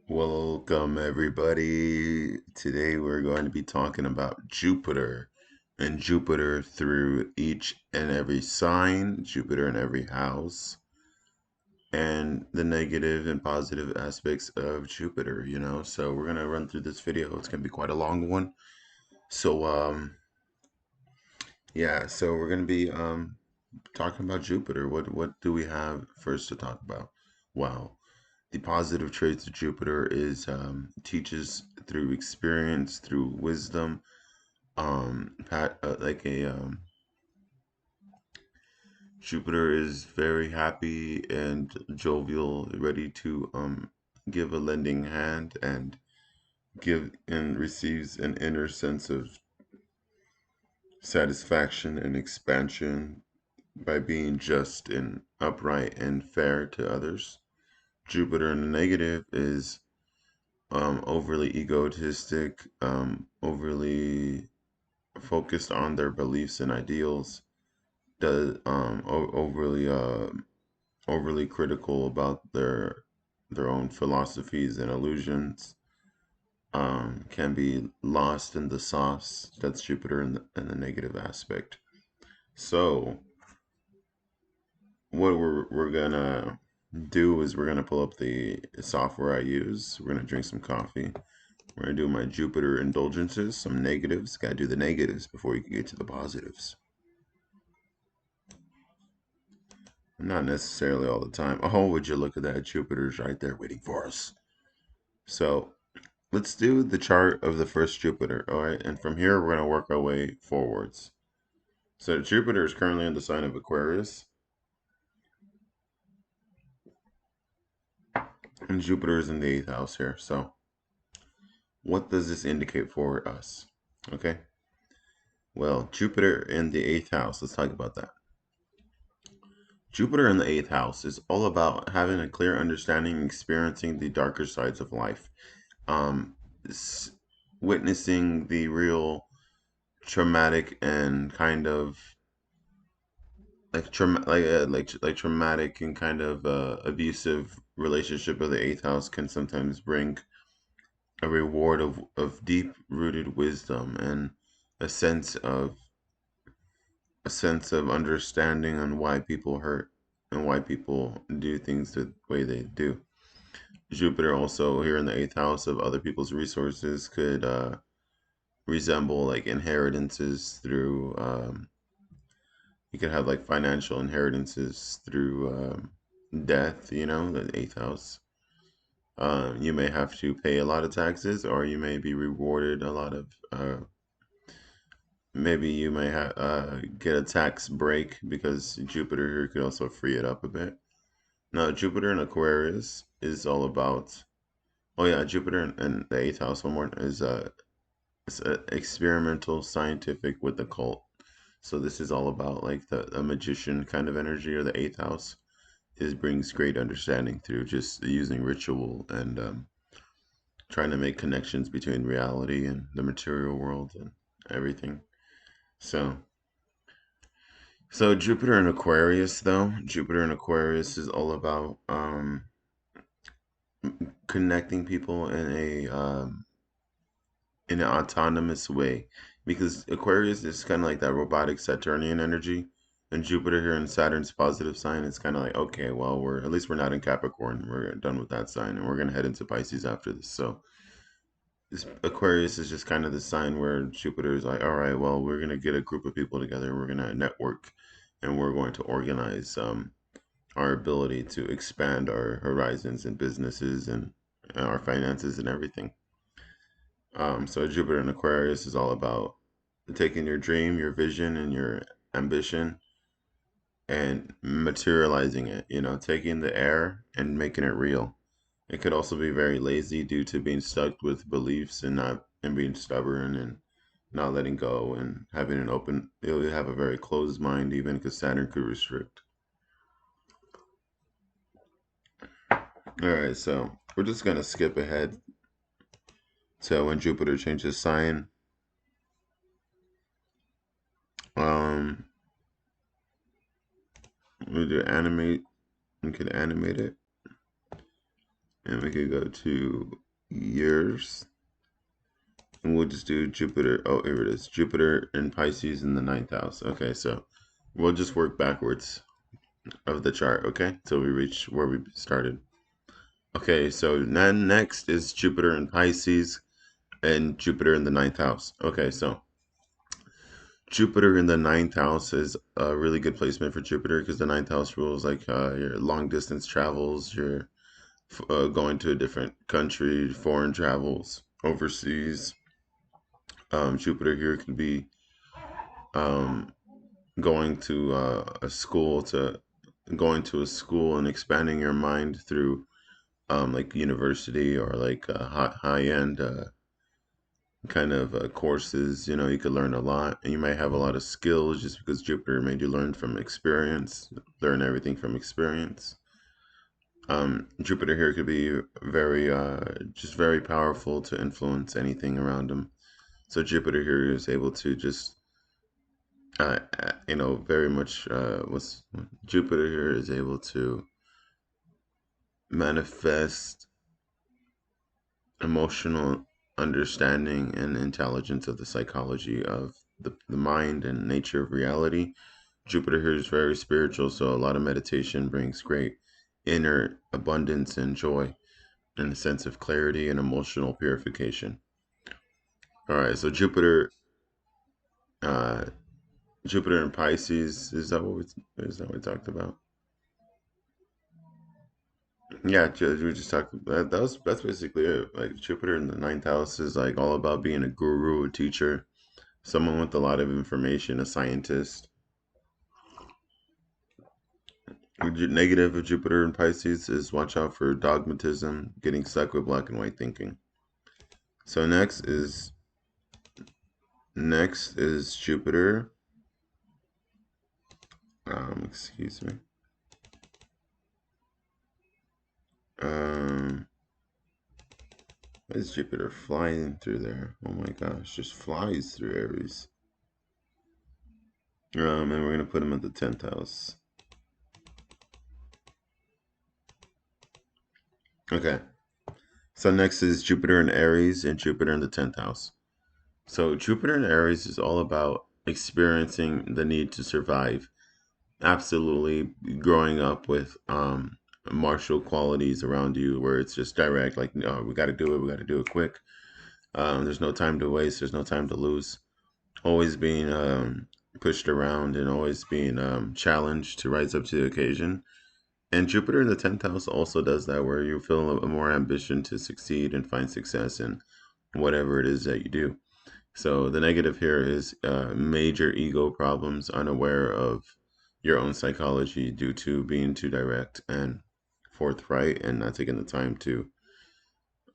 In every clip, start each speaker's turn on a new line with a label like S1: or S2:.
S1: Welcome, everybody. Today we're going to be talking about Jupiter and Jupiter through each and every sign, Jupiter in every house, and the negative and positive aspects of Jupiter. So we're going to run through this video. It's going to be quite a long one. So we're going to be talking about Jupiter. What do we have first to talk about? Wow. The positive traits of Jupiter is teaches through experience, through wisdom. Jupiter is very happy and jovial, ready to give a lending hand and give and receives an inner sense of satisfaction and expansion by being just and upright and fair to others. Jupiter in the negative is overly egotistic, overly focused on their beliefs and ideals, does overly critical about their own philosophies and illusions, can be lost in the sauce. That's Jupiter in the negative aspect. So what we're gonna do is we're gonna pull up the software I use. We're gonna drink some coffee. We're gonna do my Jupiter indulgences, some negatives. Gotta do the negatives before you can get to the positives. Not necessarily all the time. Oh, would you look at that? Jupiter's right there waiting for us. So let's do the chart of the first Jupiter. All right, and from here we're gonna work our way forwards. So Jupiter is currently in the sign of Aquarius, and Jupiter is in the 8th house here. So what does this indicate for us? Okay. Well, Jupiter in the 8th house. Let's talk about that. Jupiter in the 8th house is all about having a clear understanding and experiencing the darker sides of life. Um, Witnessing the real traumatic and kind of like traumatic and kind of abusive relationship of the 8th house can sometimes bring a reward of deep rooted wisdom and a sense of a sense of understanding on why people hurt and why people do things the way they do. Jupiter also here in the 8th house of other people's resources could resemble like inheritances through you could have like financial inheritances through death, the 8th house. You may have to pay a lot of taxes, or you may be rewarded a lot of maybe you may get a tax break because Jupiter here could also free it up a bit. Now, Jupiter in Aquarius is all about. Oh yeah, Jupiter in the 8th house. One more is it's experimental, scientific with the cult. So this is all about like the a magician kind of energy, or the 8th house is brings great understanding through just using ritual and trying to make connections between reality and the material world and everything. So Jupiter in Aquarius, though, Jupiter in Aquarius is all about connecting people in an autonomous way, because Aquarius is kind of like that robotic Saturnian energy, and Jupiter here in Saturn's positive sign, it's kind of like, okay, well, we're at least we're not in Capricorn, we're done with that sign, and we're gonna head into Pisces after this. So this Aquarius is just kind of the sign where Jupiter is like, all right, well, we're gonna get a group of people together, we're gonna network, and we're going to organize our ability to expand our horizons and businesses and our finances and everything. So Jupiter in Aquarius is all about taking your dream, your vision, and your ambition and materializing it, taking the air and making it real. It could also be very lazy due to being stuck with beliefs and not and being stubborn and not letting go and having an open you'll have a very closed mind even because Saturn could restrict. All right, so we're just gonna skip ahead to when Jupiter changes sign. Um, we do animate. We could animate it. And we could go to years. And we'll just do Jupiter. Oh, here it is. Jupiter and Pisces in the ninth house. Okay, so we'll just work backwards of the chart, okay? Till we reach where we started. Okay, so then next is Jupiter in Pisces and Jupiter in the ninth house. Okay, so Jupiter in the ninth house is a really good placement for Jupiter because the ninth house rules like your long distance travels, your going to a different country, foreign travels, overseas. Jupiter here could be um, going to going to a school and expanding your mind through like university or like high end kind of courses. You know, you could learn a lot, and you might have a lot of skills just because Jupiter made you learn from experience, learn everything from experience. Jupiter here could be very just very powerful to influence anything around him. So Jupiter here is able to just very much was Jupiter here is able to manifest emotional understanding and intelligence of the psychology of the mind and nature of reality. Jupiter here is very spiritual, so a lot of meditation brings great inner abundance and joy and a sense of clarity and emotional purification. All right, so uh, Jupiter and Pisces, is that what we talked about? Yeah, we just talked about that's basically it. Like Jupiter in the ninth house is like all about being a guru, a teacher, someone with a lot of information, a scientist. Negative of Jupiter in Pisces is watch out for dogmatism, getting stuck with black and white thinking. So next is Jupiter. Excuse me. Um, why is Jupiter flying through there? Oh my gosh, just flies through Aries. And we're gonna put him at the 10th house. Okay. So next is Jupiter in Aries and Jupiter in the 10th house. So Jupiter in Aries is all about experiencing the need to survive. Absolutely growing up with martial qualities around you where it's just direct, like, no, we got to do it, we got to do it quick. There's no time to waste, there's no time to lose. Always being pushed around and always being challenged to rise up to the occasion. And Jupiter in the 10th house also does that, where you feel a more ambition to succeed and find success in whatever it is that you do. So the negative here is major ego problems, unaware of your own psychology due to being too direct and forthright and not taking the time to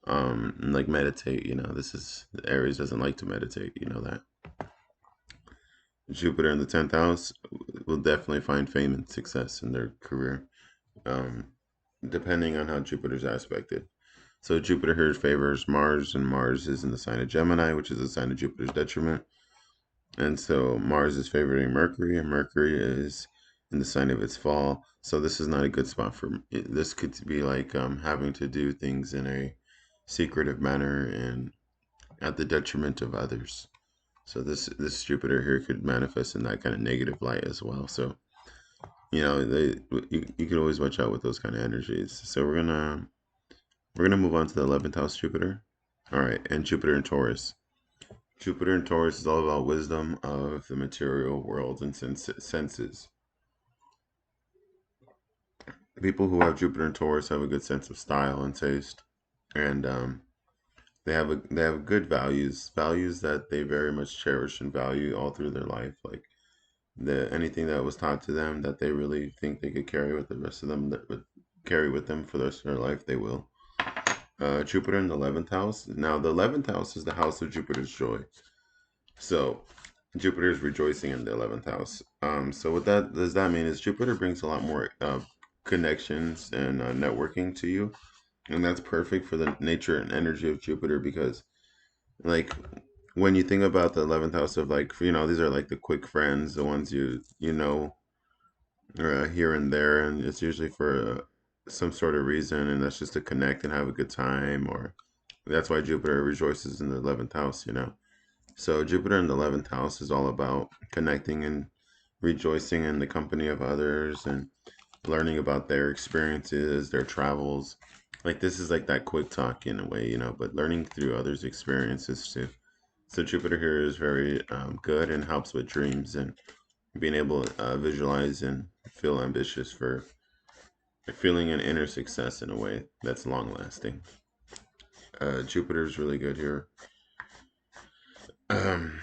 S1: like meditate. You know, this is Aries doesn't like to meditate. You know that. Jupiter in the 10th house will definitely find fame and success in their career, um, depending on how Jupiter's aspected. So Jupiter here favors Mars, and Mars is in the sign of Gemini, which is a sign of Jupiter's detriment. And so Mars is favoring Mercury, and Mercury is in the sign of its fall. So this is not a good spot for this. Could be like having to do things in a secretive manner and at the detriment of others. So this Jupiter here could manifest in that kind of negative light as well. So you can always watch out with those kind of energies. So we're gonna move on to the 11th house Jupiter. All right, and Jupiter in Taurus. Jupiter in Taurus is all about wisdom of the material world and senses. People who have Jupiter in Taurus have a good sense of style and taste, and they have good values that they very much cherish and value all through their life. Like anything that was taught to them that they really think they could carry with the rest of them that would carry with them for the rest of their life, they will. Jupiter in the 11th house. Now the 11th house is the house of Jupiter's joy. So Jupiter is rejoicing in the 11th house. So what that does that mean is Jupiter brings a lot more connections and networking to you, and that's perfect for the nature and energy of Jupiter because, like, when you think about the 11th house of like these are like the quick friends, the ones you know here and there, and it's usually for some sort of reason, and that's just to connect and have a good time, or that's why Jupiter rejoices in the 11th house, you know. So Jupiter in the 11th house is all about connecting and rejoicing in the company of others and learning about their experiences, their travels. Like this is like that quick talk in a way, you know, but learning through others' experiences too. So Jupiter here is very good and helps with dreams and being able to visualize and feel ambitious for feeling an inner success in a way that's long lasting. Jupiter is really good here. Um,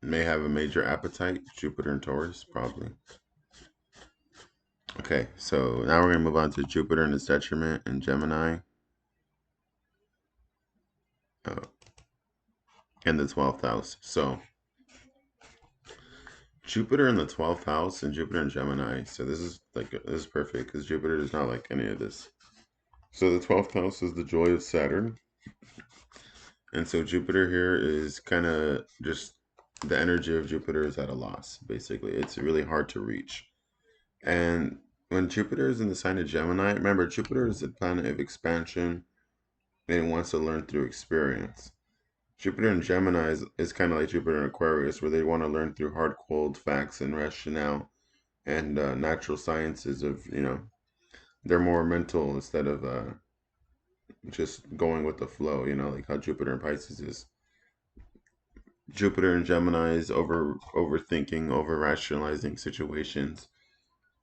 S1: may have a major appetite. Jupiter and Taurus, probably. Okay, so now we're going to move on to Jupiter and its detriment in Gemini uh, in the 12th house. So Jupiter in the 12th house and Jupiter in Gemini. So this is perfect because Jupiter does not like any of this. So the 12th house is the joy of Saturn. And so Jupiter here is kind of just the energy of Jupiter is at a loss, basically. It's really hard to reach. And when Jupiter is in the sign of Gemini, remember, Jupiter is a planet of expansion and it wants to learn through experience. Jupiter in Gemini is kind of like Jupiter in Aquarius, where they want to learn through hard, cold facts and rationale and natural sciences of, you know, they're more mental instead of just going with the flow, you know, like how Jupiter in Pisces is. Jupiter in Gemini is overthinking, over rationalizing situations,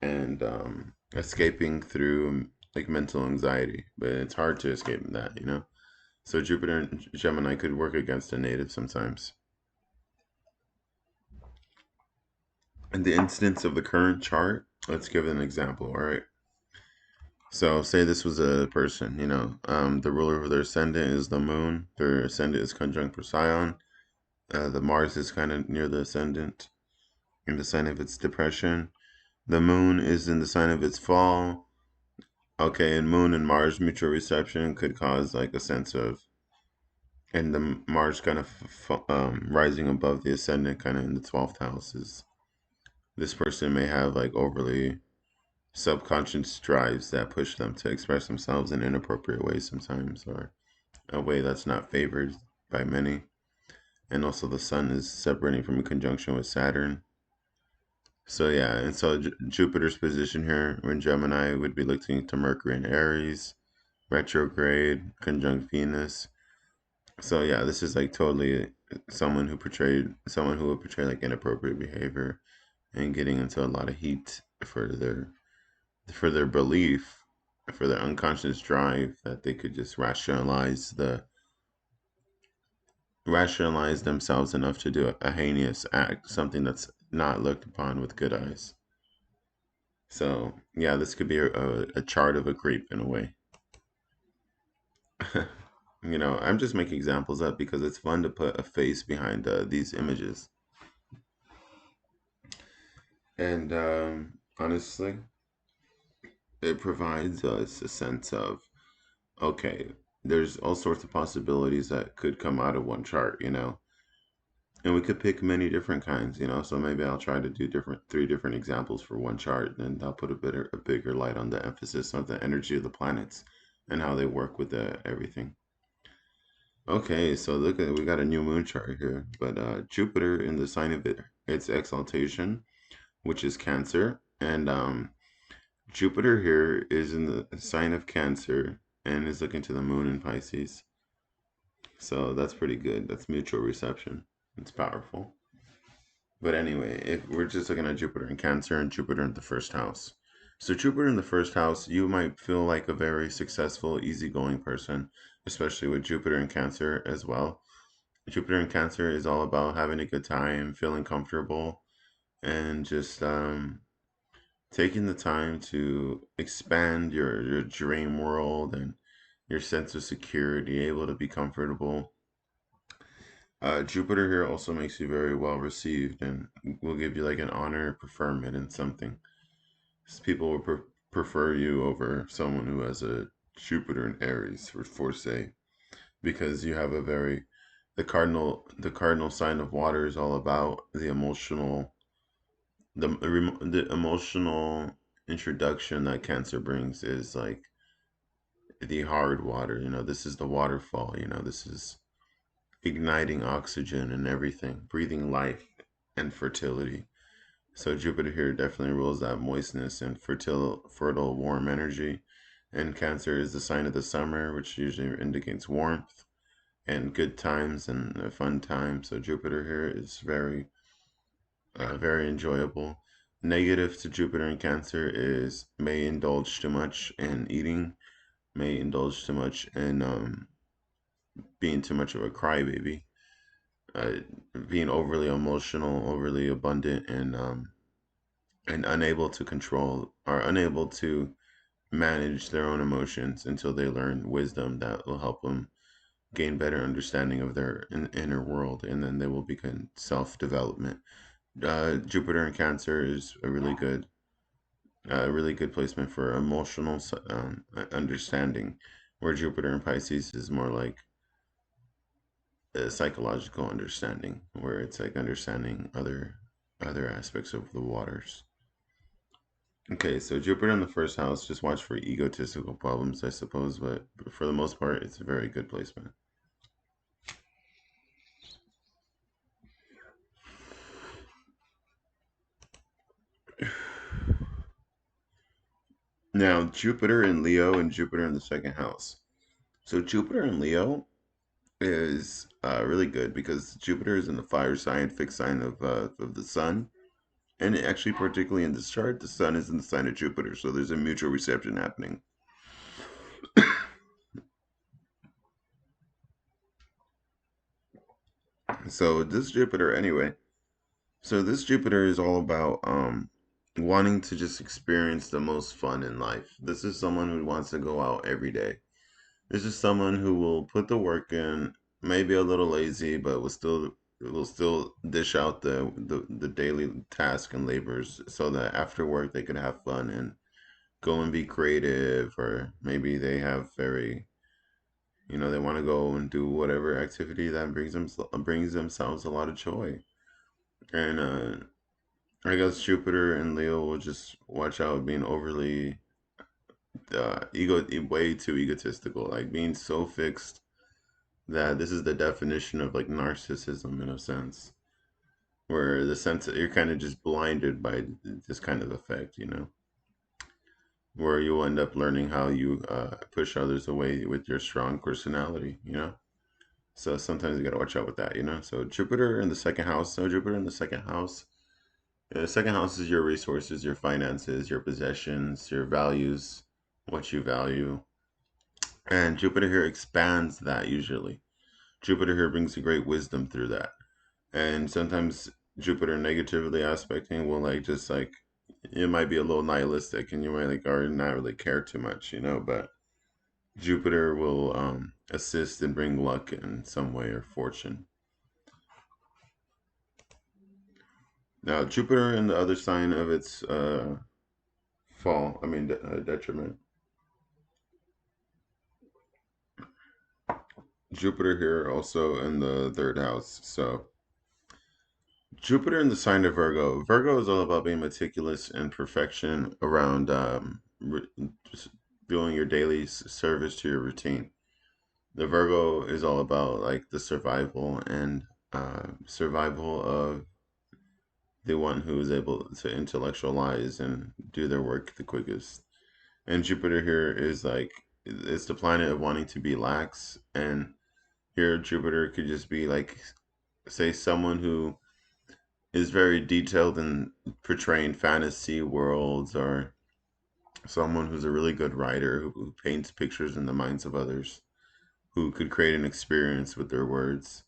S1: and escaping through like mental anxiety. But it's hard to escape that, you know. So Jupiter in Gemini could work against a native sometimes. In the instance of the current chart, let's give an example. All right. So say this was a person, you know, the ruler of their ascendant is the moon. Their ascendant is conjunct Procyon. The Mars is kind of near the ascendant in the sign of its depression. The moon is in the sign of its fall. Okay, and moon and Mars mutual reception could cause like a sense of, and the Mars kind of rising above the ascendant, kind of in the 12th house. Is this person may have like overly subconscious drives that push them to express themselves in inappropriate ways sometimes, or a way that's not favored by many. And also, the Sun is separating from a conjunction with Saturn. So yeah, and so Jupiter's position here when Gemini would be looking to Mercury in Aries, retrograde, conjunct Venus. So yeah, this is like totally someone who would portray like inappropriate behavior and getting into a lot of heat for their belief, for their unconscious drive that they could just rationalize themselves enough to do a heinous act, something that's not looked upon with good eyes. So yeah, this could be a chart of a creep in a way. You know, I'm just making examples up because it's fun to put a face behind these images. And honestly, it provides us a sense of, okay, there's all sorts of possibilities that could come out of one chart, you know, and we could pick many different kinds, you know. So maybe I'll try to do three different examples for one chart, and I'll put a bigger light on the emphasis of the energy of the planets and how they work with everything. Okay, so look at we got a new moon chart here, but Jupiter in the sign of its exaltation, which is Cancer, and Jupiter here is in the sign of Cancer and is looking to the moon in Pisces. So that's pretty good. That's mutual reception. It's powerful. But anyway, if we're just looking at Jupiter in Cancer and Jupiter in the first house. So Jupiter in the first house, you might feel like a very successful, easygoing person, especially with Jupiter in Cancer as well. Jupiter in Cancer is all about having a good time, feeling comfortable, and just taking the time to expand your dream world and your sense of security, able to be comfortable. Jupiter here also makes you very well received and will give you like an honor, preferment in something. People will prefer you over someone who has a Jupiter in Aries, for say, because you have a very the cardinal sign of water is all about the emotional introduction that Cancer brings is like the hard water. This is the waterfall. This is igniting oxygen and everything, breathing life and fertility. So Jupiter here definitely rules that moistness and fertile, warm energy. And Cancer is the sign of the summer, which usually indicates warmth and good times and a fun time. So Jupiter here is very enjoyable. Negative to Jupiter in Cancer is may indulge too much in eating, may indulge too much in being too much of a crybaby, uh, being overly emotional, overly abundant, and unable to control or unable to manage their own emotions until they learn wisdom that will help them gain better understanding of their inner world, and then they will begin self-development. Jupiter in Cancer is a really good placement for emotional understanding, where Jupiter in Pisces is more like a psychological understanding, where it's like understanding other aspects of the waters. Okay, so Jupiter in the first house, just watch for egotistical problems, I suppose, but for the most part, it's a very good placement. Now, Jupiter in Leo and Jupiter in the second house. So Jupiter in Leo is really good because Jupiter is in the fire sign, fixed sign of the sun, and actually, particularly in this chart, the sun is in the sign of Jupiter, so there's a mutual reception happening. So this Jupiter, anyway. So this Jupiter is all about wanting to just experience the most fun in life. This is someone who wants to go out every day. This is someone who will put the work in, maybe a little lazy, but will still dish out the daily task and labors so that after work they can have fun and go and be creative, or maybe they have they want to go and do whatever activity that brings themselves a lot of joy. And I guess Jupiter and Leo will just watch out being overly way too egotistical, like being so fixed that this is the definition of like narcissism in a sense, where the sense that you're kind of just blinded by this kind of effect, where you'll end up learning how you push others away with your strong personality. So sometimes you gotta watch out with that. So Jupiter in the second house. So Jupiter in the second house. The second house is your resources, your finances, your possessions, your values, what you value. And Jupiter here expands that usually. Jupiter here brings a great wisdom through that. And sometimes Jupiter negatively aspecting will like just like it might be a little nihilistic and you might like or not really care too much, but Jupiter will assist and bring luck in some way or fortune. Now Jupiter in the other sign of its detriment. Jupiter here also in the third house. So Jupiter in the sign of Virgo. Virgo is all about being meticulous and perfection around just doing your daily service to your routine. The Virgo is all about like the survival of the one who is able to intellectualize and do their work the quickest. And Jupiter here is like it's the planet of wanting to be lax, and here Jupiter could just be like say someone who is very detailed in portraying fantasy worlds, or someone who's a really good writer who paints pictures in the minds of others, who could create an experience with their words.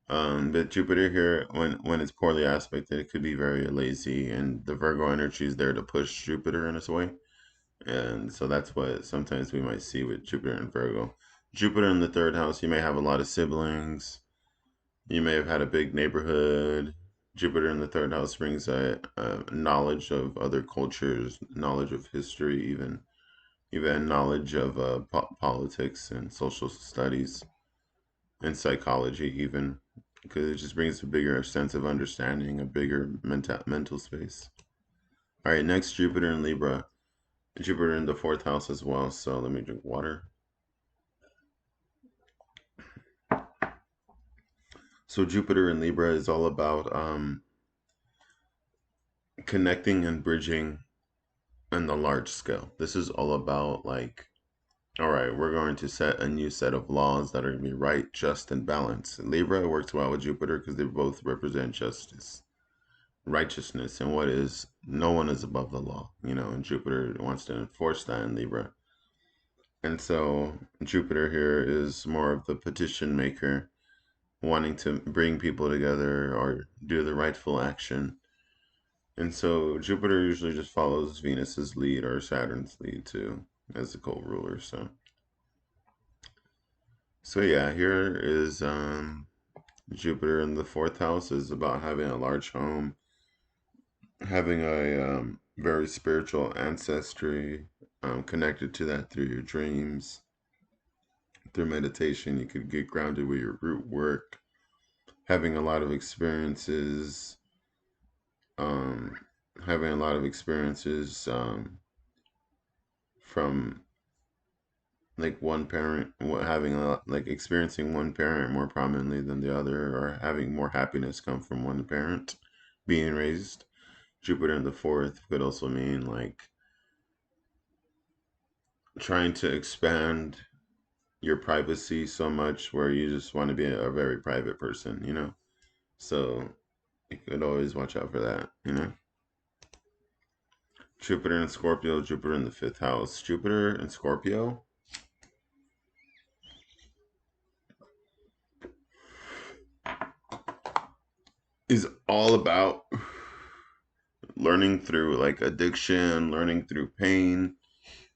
S1: But Jupiter here, when it's poorly aspected, it could be very lazy, and the Virgo energy is there to push Jupiter in its way. And so that's what sometimes we might see with Jupiter and Virgo. Jupiter in the third house, you may have a lot of siblings. You may have had a big neighborhood. Jupiter in the third house brings a knowledge of other cultures, knowledge of history, even knowledge of politics and social studies and psychology, even because it just brings a bigger sense of understanding, a bigger mental space. All right, next Jupiter in Libra. Jupiter in the fourth house as well. So let me drink water. So Jupiter in Libra is all about connecting and bridging on the large scale. This is all about like, all right, we're going to set a new set of laws that are going to be right, just, and balanced. Libra works well with Jupiter because they both represent justice, righteousness, and what is no one is above the law, and Jupiter wants to enforce that in Libra. And so Jupiter here is more of the petition maker, wanting to bring people together or do the rightful action. And so Jupiter usually just follows Venus's lead or Saturn's lead too, as the co-ruler. So yeah, here is Jupiter in the fourth house is about having a large home, having a very spiritual ancestry, connected to that through your dreams, through meditation. You could get grounded with your root work, having a lot of experiences, um, having a lot of experiences from like one parent, having a lot, like experiencing one parent more prominently than the other, or having more happiness come from one parent being raised. Jupiter in the fourth could also mean like trying to expand your privacy so much where you just want to be a very private person. So you could always watch out for that. Jupiter in Scorpio, Jupiter in the fifth house. Jupiter in Scorpio is all about learning through like addiction, learning through pain,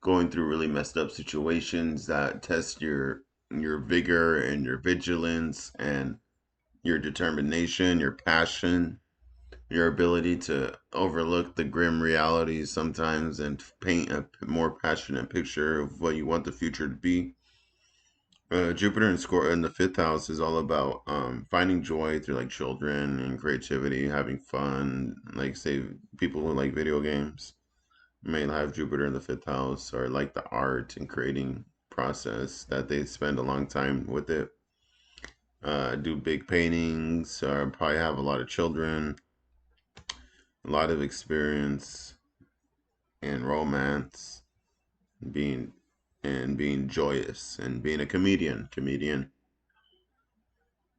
S1: going through really messed up situations that test your vigor and your vigilance and your determination, your passion, your ability to overlook the grim realities sometimes and paint a more passionate picture of what you want the future to be. Jupiter in in the fifth house is all about finding joy through like children and creativity, having fun. Like say people who like video games may have Jupiter in the fifth house, or like the art and creating process that they spend a long time with it. Do big paintings, or probably have a lot of children, a lot of experience and romance, being being joyous and being a comedian.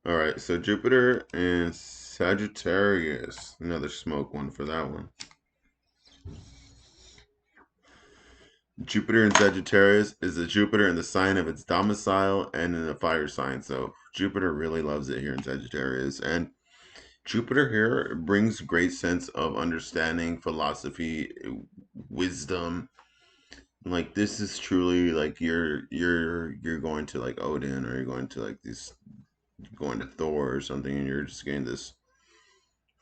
S1: All right, so Jupiter and Sagittarius, another smoke one for that one. Jupiter in Sagittarius is a Jupiter in the sign of its domicile and in a fire sign. So Jupiter really loves it here in Sagittarius. And Jupiter here brings great sense of understanding, philosophy, wisdom. Like this is truly like you're going to like Odin, or you're going to like this going to Thor or something, and you're just getting this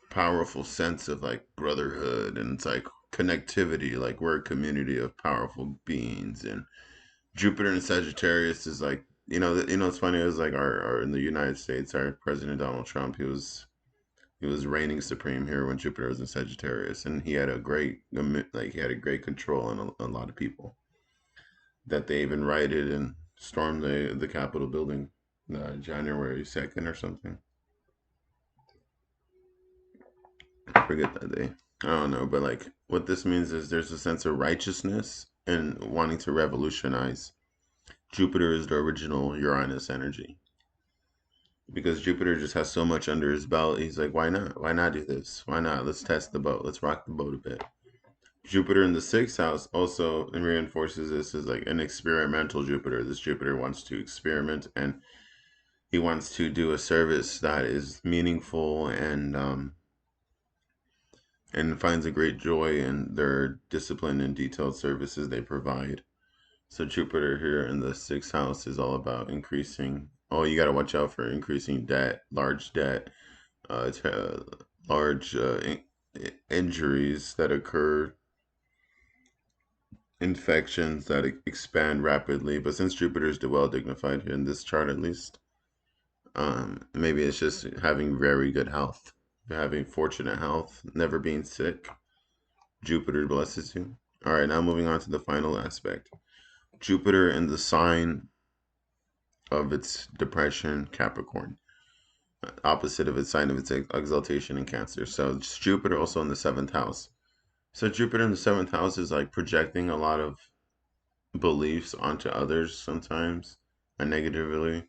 S1: powerful sense of like brotherhood, and it's like connectivity, like we're a community of powerful beings. And Jupiter in Sagittarius is like, it's funny. It was like our in the United States, our president Donald Trump, he was reigning supreme here when Jupiter was in Sagittarius, and he had a great like he had a great control on a lot of people, that they even rioted and stormed the Capitol building January 2nd or something. I forget that day. I don't know, but like what this means is there's a sense of righteousness and wanting to revolutionize. Jupiter is the original Uranus energy, because Jupiter just has so much under his belt. He's like, why not? Why not do this? Why not? Let's test the boat. Let's rock the boat a bit. Jupiter in the sixth house also reinforces this as like an experimental Jupiter. This Jupiter wants to experiment, and he wants to do a service that is meaningful, and finds a great joy in their disciplined and detailed services they provide. So Jupiter here in the sixth house is all about increasing. Oh, you got to watch out for increasing debt, large debt, large injuries that occur, infections that expand rapidly. But since Jupiter is well dignified here in this chart, at least, maybe it's just having very good health, having fortunate health, never being sick, Jupiter blesses you. All right, now moving on to the final aspect. Jupiter in the sign of its depression, Capricorn, opposite of its sign of its exaltation in Cancer. So it's Jupiter also in the seventh house. So Jupiter in the seventh house is like projecting a lot of beliefs onto others sometimes, and negatively.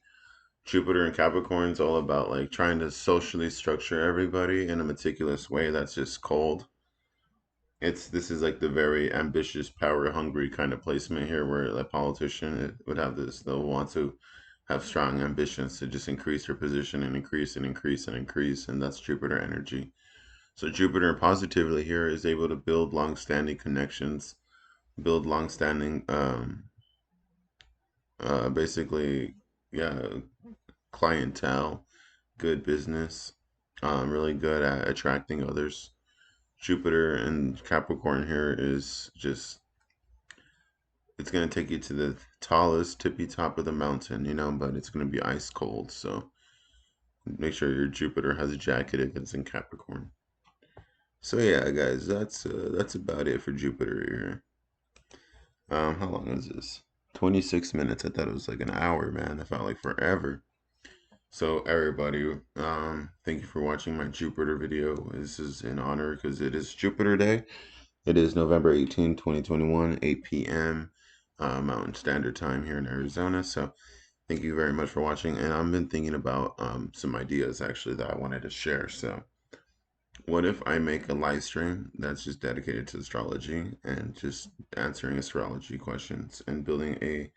S1: Jupiter in Capricorn is all about like trying to socially structure everybody in a meticulous way that's just cold. This is like the very ambitious, power hungry kind of placement here, where a politician would have this. They'll want to have strong ambitions to just increase their position and increase and increase and increase, and that's Jupiter energy. So Jupiter positively here is able to build long-standing connections, build long-standing, basically, yeah, clientele, good business, really good at attracting others. Jupiter and Capricorn here is just, it's going to take you to the tallest, tippy top of the mountain, but it's going to be ice cold. So make sure your Jupiter has a jacket if it's in Capricorn. So yeah, guys, that's about it for Jupiter here. How long is this? 26 minutes. I thought it was like an hour, man. That felt like forever. So everybody, thank you for watching my Jupiter video. This is in honor because it is Jupiter Day. It is November 18, 2021, 8 p.m. Mountain Standard Time here in Arizona. So thank you very much for watching. And I've been thinking about some ideas actually that I wanted to share. So what if I make a live stream that's just dedicated to astrology and just answering astrology questions and building a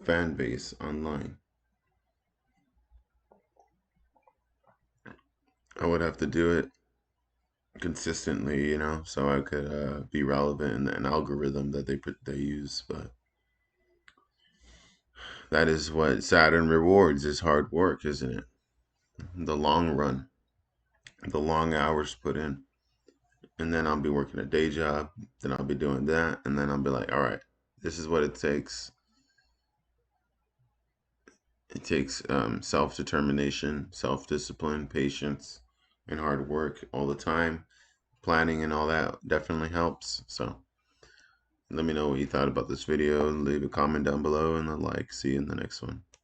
S1: fan base online? I would have to do it consistently, so I could be relevant in an algorithm that they use. But that is what Saturn rewards, is hard work, isn't it? The long run, the long hours put in. And then I'll be working a day job, then I'll be doing that, and then I'll be like, all right, this is what it takes. It takes self-determination, self-discipline, patience, and hard work all the time. Planning and all that definitely helps. So let me know what you thought about this video. Leave a comment down below and a like. See you in the next one.